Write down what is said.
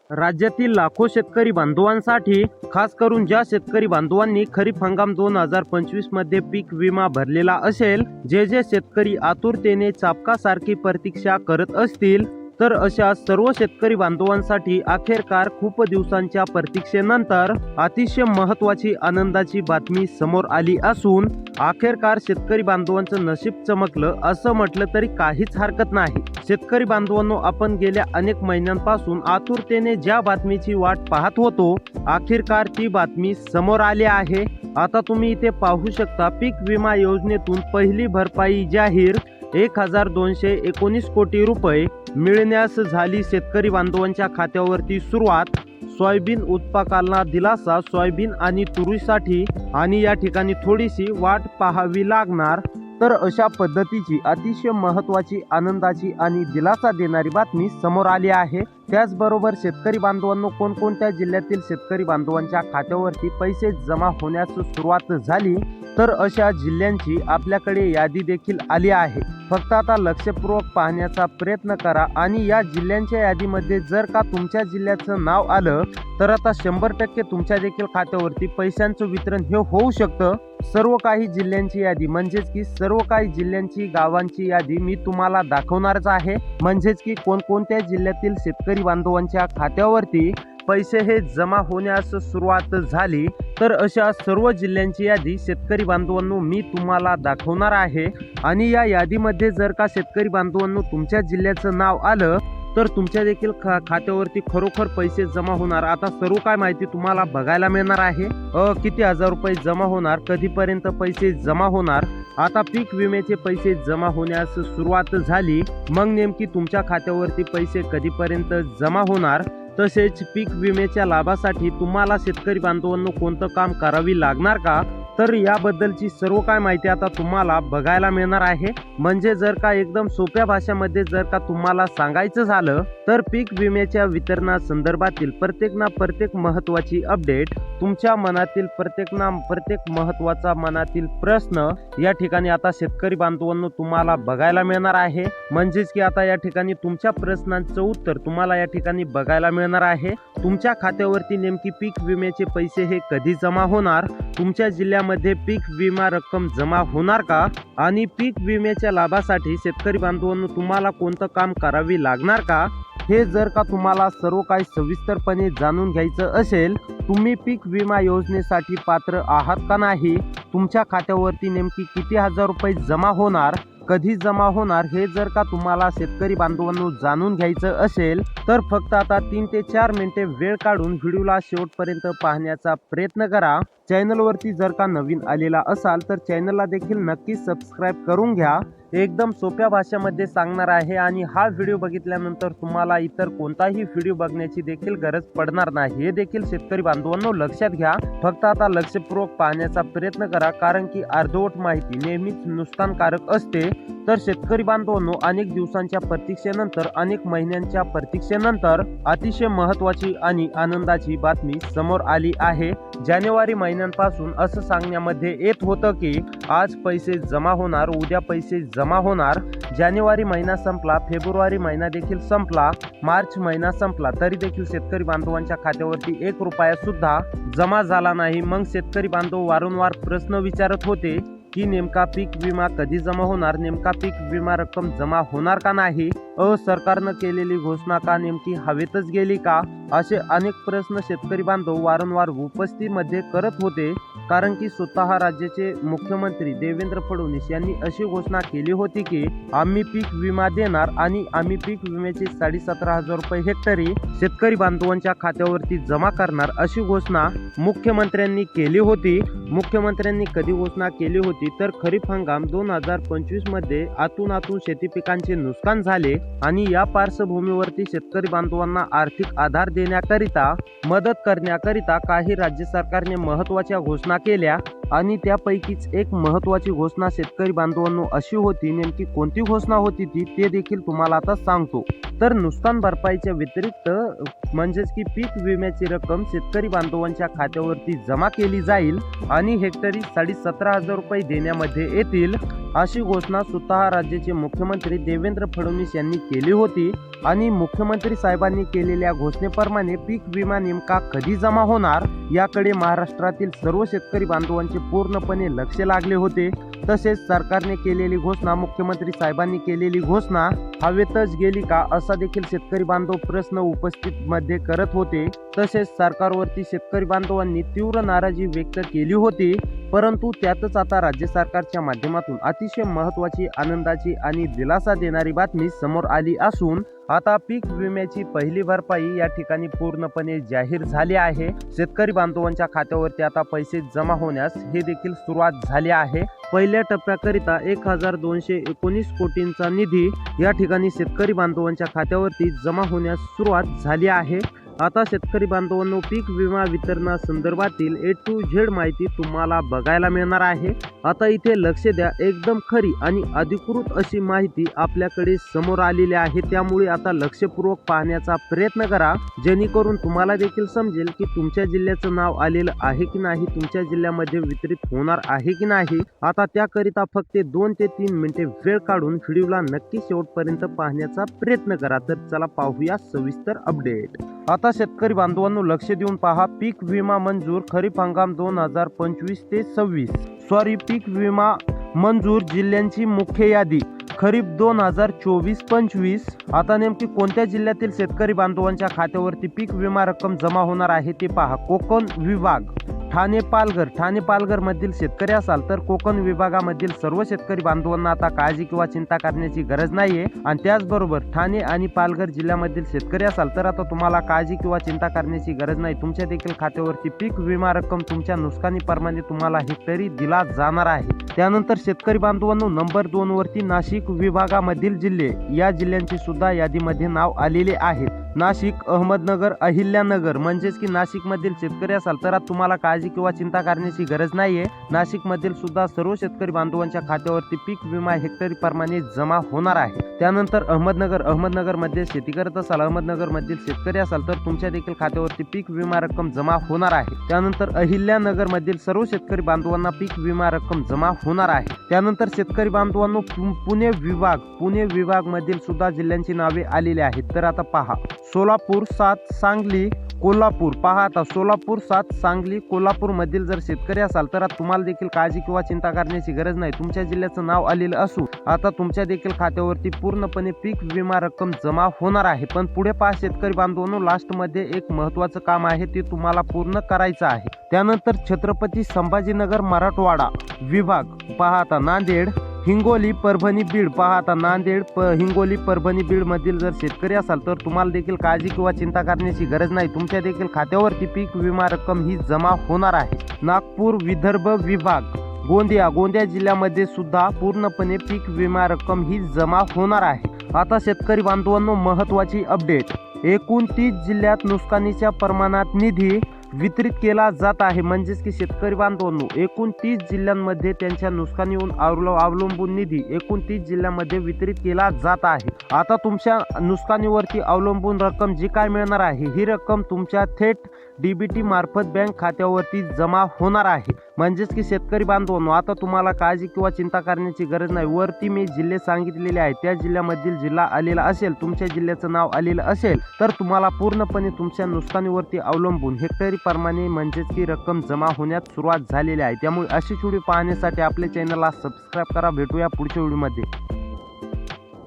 राज्यातील लाखो शेतकरी बांधवांसाठी, खास करून ज्या शेतकरी बांधवांनी खरीप हंगाम 2025 मध्ये पीक विमा भरलेला असेल, जे शेतकरी आतुरतेने चाबकासारखी प्रतीक्षा करत असतील, तर अशा सर्व शेतकरी बांधवांसाठी अखेरकार खूप दिवसांच्या प्रतीक्षेनंतर अतिशय महत्त्वाची आनंदाची बातमी समोर आली असून अखेरकार शेतकरी बांधवांचं नशीब चमकलं असं म्हटलं तरी काहीच हरकत नाही। शेतकरी बांधवांनो, आपण गेल्या अनेक महिन्यांपासून आतुरतेने ज्या बातमीची वाट पाहत होतो, अखेरकार ती बातमी समोर आली आहे। आता तुम्ही इथे पाहू शकता, पीक विमा योजनेतून पहिली भरपाई जाहीर, 1219 कोटी रुपये मिळण्यास झाली शेतकरी बांधवांच्या खात्यावरती सुरुवात। सोयाबीन उत्पादकांना दिलासा, सोयाबीन आणि तुरीसाठी आणि या ठिकाणी थोडीशी वाट पाहावी लागणार। तर अशा पद्धतीची अतिशय महत्त्वाची, आनंदाची आणि दिलासा देणारी बातमी समोर आली आहे। त्याचबरोबर शेतकरी बांधवांनो, कोणकोणत्या जिल्ह्यातील शेतकरी बांधवांच्या खात्यावरती पैसे जमा होण्यास सुरुवात झाली, तर अशा जिल्ह्यांची आपल्याकडे यादी देखील आली आहे। फक्त आता लक्षपूर्वक पाहण्याचा प्रयत्न करा आणि या जिल्ह्यांच्या यादीमध्ये जर का तुमच्या जिल्ह्याचं नाव आलं, तर आता 100% तुमच्या देखील खात्यावरती पैशांचं वितरण हे होऊ शकतं। सर्व काही जिल्ह्यांची यादी म्हणजेच की सर्व काही जिल्ह्यांची, गावांची यादी मी तुम्हाला दाखवणारच आहे। म्हणजेच की कोणकोणत्या जिल्ह्यातील शेतकरी बांधवांच्या खात्यावरती पैसे हे जमा होण्यास सुरुवात झाली, तर अशा सर्व जिल्ह्यांची यादी शेतकरी बांधवांनो मी तुम्हाला दाखवणार आहे। आणि या यादीमध्ये जर का शेतकरी बांधवांनो तुमच्या जिल्ह्याचं नाव आलं, तर तुमच्या देखील खात्यावरती खरोखर पैसे जमा होणार। आता सर्व काय माहिती तुम्हाला बघायला मिळणार आहे। किती हजार रुपये जमा होणार, कधीपर्यंत पैसे जमा होणार, आता पीक विम्याचे पैसे जमा होण्यास सुरुवात झाली, मग नेमकी तुमच्या खात्यावरती पैसे कधीपर्यंत जमा होणार, तसेच पीक विम्याच्या लाभासाठी तुम्हाला शेतकरी बांधवांनो कोणतं काम करावी लागणार का, तर याबद्दलची सर्व काय माहिती आता तुम्हाला बघायला मिळणार आहे। म्हणजे जर का एकदम सोप्या भाषेमध्ये जर का तुम्हाला सांगायचं झालं, तर पीक विम्याच्या वितरणासंदर्भातील प्रत्येक महत्त्वाची अपडेट, तुमच्या मनातील प्रत्येक महत्त्वाचा मनातील प्रश्न या ठिकाणी आता शेतकरी बांधवांनो तुम्हाला बघायला मिळणार आहे। म्हणजेच की आता या ठिकाणी तुमच्या प्रश्नांचं उत्तर तुम्हाला या ठिकाणी बघायला मिळणार आहे। तुमच्या खात्यावरती नेमकी पीक विम्याचे पैसे हे कधी जमा होणार, तुमच्या जिल्ह्यामध्ये पीक विमा रक्कम जमा होणार का, आणि पीक विम्याच्या लाभासाठी शेतकरी बांधवांनो तुम्हाला कोणतं काम करावे लागणार का, हे जर का तुम्हाला सर्व काही सविस्तरपणे जाणून घ्यायचं असेल, तुम्ही पीक विमा योजनेसाठी पात्र आहात का नाही, तुमच्या खात्यावरती नेमकी किती हजार रुपये जमा होणार, कधी जमा होणार, हे जर का तुम्हाला शेतकरी बांधवांनो जाणून घ्यायचं असेल, तर फक्त आता 3 ते 4 मिनिटे वेळ काढून व्हिडिओला शेवटपर्यंत पाहण्याचा प्रयत्न करा। चॅनलवरती जर का नवीन आलेला असाल, तर चॅनलला देखील नक्की सबस्क्राईब करून घ्या। एकदम सोप्या भाषेमध्ये सांगणार आहे आणि हा व्हिडिओ बघितल्यानंतर तुम्हाला इतर कोणताही व्हिडिओ बघण्याची देखील गरज पडणार नाही, हे देखील शेतकरी बांधवांनो लक्षात घ्या। फक्त आता लक्षपूर्वक पाहण्याचा प्रयत्न करा, कारण की अर्धवट माहिती नेहमीच नुकसानकारक असते। तर शेतकरी बांधवांनो, अनेक दिवसांच्या प्रतीक्षेनंतर, अनेक महिन्यांच्या प्रतीक्षेनंतर अतिशय महत्त्वाची आणि आनंदाची बातमी समोर आली आहे। जानेवारी महिन्यांपासून असं सांगण्यामध्ये येत होतं की आज पैसे जमा होणार, उद्या पैसे जमा होणार। जानेवारी महिना संपला, फेब्रुवारी महिना देखील संपला, मार्च महिना संपला, तरी देखील शेतकरी बांधवांच्या खात्यावरती 1 रुपया सुद्धा जमा झाला नाही। मग शेतकरी बांधव वारंवार प्रश्न विचारत होते की नेमका पीक विमा कधी जमा होणार, नेमका पीक विमा रक्कम जमा होणार का नाही, सरकारनं केलेली घोषणा का नेमकी हवेतच गेली का, असे अनेक प्रश्न शेतकरी बांधव वारंवार उपस्थितीमध्ये करत होते। कारण की स्वतः राज्याचे मुख्यमंत्री देवेंद्र फडणवीस यांनी अशी घोषणा केली होती की आम्ही पीक विमा देणार आणि आम्ही पीक विम्याचे 17,500 रुपये हेक्टरी शेतकरी बांधवांच्या खात्यावरती जमा करणार, अशी घोषणा मुख्यमंत्र्यांनी केली होती। मुख्यमंत्र्यांनी कधी घोषणा केली होती, तर खरीप हंगाम 2025 मध्ये आतून शेती पिकांचे नुकसान झाले आणि या पार्श्वभूमीवरती शेतकरी बांधवांना आर्थिक आधार देण्याकरिता, मदत करण्याकरिता काही राज्य सरकारने महत्त्वाच्या घोषणा केल्या आणि त्यापैकीच एक महत्त्वाची घोषणा शेतकरी बांधवांनो अशी होती। नेमकी कोणती घोषणा होती ती, ते देखील तुम्हाला आता सांगतो। तर नुकसान भरपाईच्या व्यतिरिक्त म्हणजेच की पीक विम्याची रक्कम शेतकरी बांधवांच्या खात्यावरती जमा केली जाईल आणि हेक्टरी 17,500 रुपये देण्यामध्ये येतील। अशी घोषणा स्वतः राज्याचे मुख्यमंत्री देवेंद्र फडणवीस यांनी केली होती आणि मुख्यमंत्री साहेबांनी केलेल्या घोषणेप्रमाणे पीक विमा नेमका कधी जमा होणार याकडे महाराष्ट्रातील सर्व शेतकरी बांधवांचे पूर्णपणे लक्ष लागले होते। तसेच सरकारने केलेली घोषणा, मुख्यमंत्री साहेबांनी केलेली घोषणा हवेतच गेली का असा देखील शेतकरी बांधव प्रश्न उपस्थित मध्ये करत होते। तसेच सरकारवरती शेतकरी बांधवांनी तीव्र नाराजी व्यक्त केली होती। परंतु त्यातच आता राज्य सरकारच्या माध्यमातून अतिशय महत्त्वाची, आनंदाची आणि दिलासा देणारी बातमी समोर आली असून आता पीक विम्याची पहिली भरपाई या ठिकाणी पूर्णपणे जाहीर झाली आहे। शेतकरी बांधवांच्या खात्यावरती आता पैसे जमा होण्यास हे देखील सुरुवात झाली आहे। पहिल्या टप्प्याकरिता 1219 कोटींचा निधी या ठिकाणी शेतकरी बांधवांच्या खात्यावरती जमा होण्यास सुरुवात झाली आहे। आता शेतकरी बांधवांनो, पीक विमा वितरणासंदर्भातील A to Z माहिती तुम्हाला बघायला मिळणार आहे। आता इथे लक्ष द्या, एकदम खरी आणि अधिकृत अशी माहिती आपल्याकडे समोर आलेली आहे। त्यामुळे आता लक्षपूर्वक पाहण्याचा प्रयत्न करा, जेणेकरून तुम्हाला देखील समजेल की तुमच्या जिल्ह्याचं नाव आलेलं आहे की नाही, तुमच्या जिल्ह्यामध्ये वितरित होणार आहे की नाही। आता त्याकरिता फक्त 2 ते 3 मिनिटे वेळ काढून व्हिडिओला नक्की शेवटपर्यंत पाहण्याचा प्रयत्न करा। तर चला पाहूया सविस्तर अपडेट। आता शेतकरी बांधवांनो, लक्ष देऊन पहा, पीक विमा मंजूर खरीप हंगाम 2025 ते 26 पीक विमा मंजूर जिल्ह्यांची मुख्य यादी खरीप 2024-25। आता नेमकी कोणत्या जिल्ह्यातील शेतकरी बांधवांच्या खात्यावरती पीक विमा रक्कम जमा होणार आहे ते पहा। कोकण विभाग, ठाणे पालघर मधील शेतकरी असाल तर कोकण विभागामधील सर्व शेतकरी बांधवांना आता काळजी किंवा चिंता करण्याची गरज नाहीये। आणि त्याचबरोबर ठाणे आणि पालघर जिल्ह्यामधील शेतकरी असाल तर आता तुम्हाला काळजी किंवा चिंता करण्याची गरज नाही। तुमच्या देखील खात्यावरती पीक विमा रक्कम तुमच्या नुकसानीप्रमाणे तुम्हाला हेक्टरी दिला जाणार आहे। त्यानंतर शेतकरी बांधवांनो, नंबर 2 वरती नाशिक विभागामधील जिल्हे, या जिल्ह्यांची सुद्धा यादीमध्ये नाव आलेले आहेत। नाशिक, अहमदनगर, अहिल्यानगर, म्हणजेच की नाशिक मधील शेतकरी असाल तर तुम्हाला काळजी किंवा चिंता करण्याची गरज नाहीये। नाशिक मधील सुद्धा सर्व शेतकरी बांधवांच्या खात्यावरती पीक विमा हेक्टरी प्रमाणे जमा होणार आहे। त्यानंतर अहमदनगर मध्ये शेती करत असाल, अहमदनगर मधील शेतकरी असाल तर तुमच्या देखील खात्यावरती पीक विमा रक्कम जमा होणार आहे। त्यानंतर अहिल्यानगर मधील सर्व शेतकरी बांधवांना पीक विमा रक्कम जमा होणार आहे। त्यानंतर शेतकरी बांधवांनो, पुणे विभाग मधील सुद्धा जिल्ह्यांची नावे आलेली आहेत। तर आता पहा, सोलापूर, 7, सांगली, कोल्हापूर। पहा आता सोलापूर, 7, सांगली, कोल्हापूर मधील जर शेतकरी असाल तर तुम्हाला देखील काळजी किंवा चिंता करण्याची गरज नाही। तुमच्या जिल्ह्याचं नाव आलेलं असून आता तुमच्या देखील खात्यावरती पूर्णपणे पीक विमा रक्कम जमा होणार आहे। पण पुढे पहा शेतकरी बांधवांनो, लास्ट मध्ये एक महत्त्वाचं काम आहे, ते तुम्हाला पूर्ण करायचं आहे। त्यानंतर छत्रपती संभाजीनगर मराठवाडा विभाग, पहा आता नांदेड, हिंगोली, परभणी, बीड। पहा आता नांदेड, हिंगोली, परभणी, बीड मधील जर शेतकरी असाल तर तुम्हाला देखील काळजी किंवा चिंता करण्याची गरज नाही। तुमच्या देखील खात्यावरती पीक विमा रक्कम ही जमा होणार आहे। नागपूर विदर्भ विभाग, गोंदिया जिल्ह्यामध्ये सुद्धा पूर्णपणे पीक विमा रक्कम ही जमा होणार आहे। आता शेतकरी बांधवांनो, महत्त्वाची अपडेट, 29 जिल्ह्यात नुकसानीच्या प्रमाणात निधी वितरित केला जात आहे। म्हणजेच की शेतकरी बांधवांनो, 29 जिल्ह्यांमध्ये त्यांच्या नुकसानीवर अवलंबून निधी 29 जिल्ह्यांमध्ये वितरित केला जात आहे। आता तुमच्या नुकसानीवरती अवलंबून रक्कम जी काय मिळणार आहे, ही रक्कम तुमच्या थेट DBT मार्फत बँक खात्यावरती जमा होणार आहे। म्हणजेच की शेतकरी बांधवांनो, आता तुम्हाला काळजी किंवा चिंता करण्याची गरज नाही। वरती मी जिल्हे सांगितलेले आहेत, त्या जिल्ह्यामधील जिल्हा आलेला असेल, तुमच्या जिल्ह्याचं नाव आलेलं असेल तर तुम्हाला पूर्णपणे तुमच्या नुकसानीवरती अवलंबून हेक्टरी प्रमाणे म्हणजेच की रक्कम जमा होण्यास सुरुवात झालेली आहे। त्यामुळे अशी व्हिडिओ पाहण्यासाठी आपल्या चॅनलला सबस्क्राईब करा। भेटूया पुढच्या व्हिडिओमध्ये।